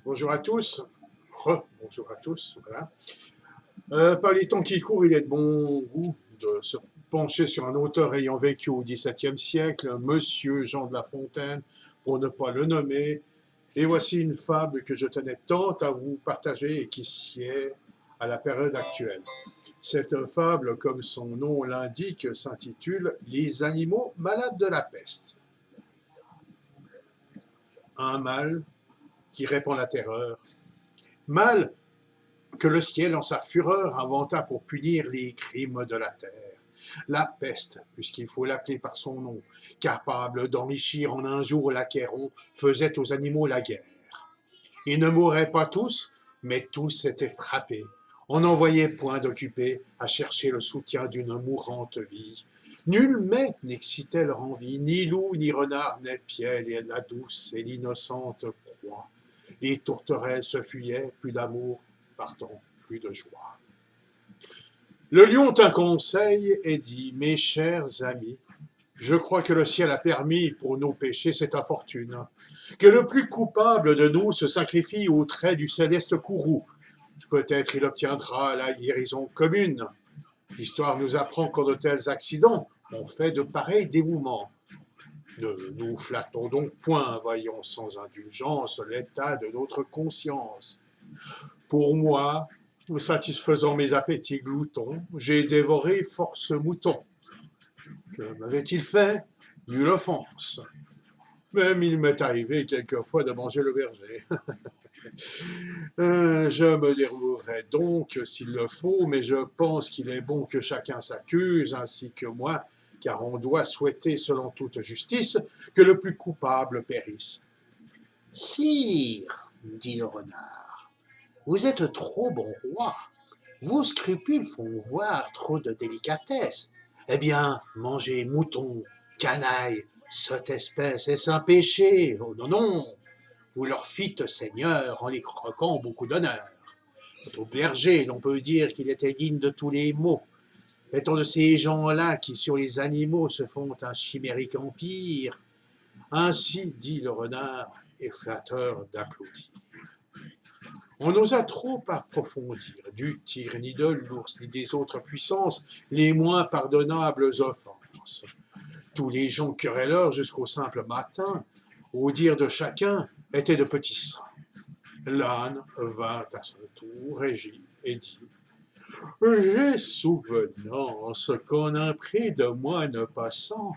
Bonjour à tous. Bonjour à tous. Voilà. Par les temps qui courent, il est de bon goût de se pencher sur un auteur ayant vécu au XVIIe siècle, Monsieur Jean de La Fontaine, pour ne pas le nommer. Et voici une fable que je tenais tant à vous partager et qui sied à la période actuelle. Cette fable, comme son nom l'indique, s'intitule « Les animaux malades de la peste ». Un mâle qui répand la terreur. Mâle que le ciel, en sa fureur, inventa pour punir les crimes de la terre. La peste, puisqu'il faut l'appeler par son nom, capable d'enrichir en un jour l'Achéron, faisait aux animaux la guerre. Ils ne mouraient pas tous, mais tous étaient frappés. On n'en voyait point d'occupés à chercher le soutien d'une mourante vie. Nul mets n'excitait leur envie, ni loup, ni renard, n'épiaient la douce et l'innocente proie. Les tourterelles se fuyaient, plus d'amour, partant, plus de joie. Le lion tint conseil et dit « Mes chers amis, je crois que le ciel a permis pour nos péchés cette infortune, que le plus coupable de nous se sacrifie aux traits du céleste courroux. Peut-être il obtiendra la guérison commune. L'histoire nous apprend qu'en de tels accidents, on fait de pareils dévouements. Ne nous flattons donc point, voyons sans indulgence l'état de notre conscience. Pour moi, satisfaisant mes appétits gloutons, j'ai dévoré force moutons. Que m'avait-il fait? Nulle offense. Même il m'est arrivé quelquefois de manger le berger. Je me déroulerai donc s'il le faut, mais je pense qu'il est bon que chacun s'accuse, ainsi que moi, car on doit souhaiter, selon toute justice, que le plus coupable périsse. « Sire, dit le renard, vous êtes trop bon roi. Vos scrupules font voir trop de délicatesse. Eh bien, mangez mouton, canaille, sotte espèce, est-ce un péché? Oh non, non. Vous leur fîtes, Seigneur, en les croquant beaucoup d'honneur. Quant au berger, l'on peut dire qu'il était digne de tous les maux. Étant de ces gens-là qui, sur les animaux, se font un chimérique empire, ainsi dit le renard, et flatteur d'applaudir. On n'osa trop approfondir du tigre, ni de l'ours, ni des autres puissances, les moins pardonnables offenses. Tous les gens querelleurs jusqu'au simple matin, au dire de chacun, étaient de petits saints. L'âne vint à son tour et dit « J'ai souvenance qu'en un prix de moine passant,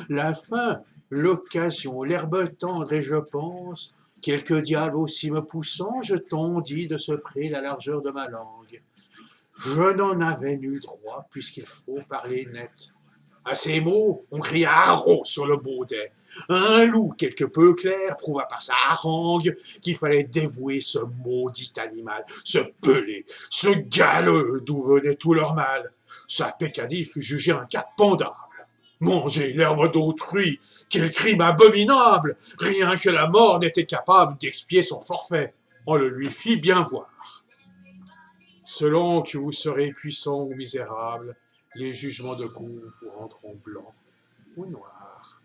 la faim, l'occasion, l'herbe tendre, et je pense, quelque diable aussi me poussant, je tondis de ce prix la largeur de ma langue. Je n'en avais nul droit, puisqu'il faut parler net. À ces mots, on cria haro sur le baudet. Un loup quelque peu clair prouva par sa harangue qu'il fallait dévouer ce maudit animal, ce pelé, ce galeux d'où venait tout leur mal. Sa peccadille fut jugée un cas pendable. Manger l'herbe d'autrui, quel crime abominable! Rien que la mort n'était capable d'expier son forfait. On le lui fit bien voir. Selon que vous serez puissant ou misérable, les jugements de cour vous rendront blanc ou noir.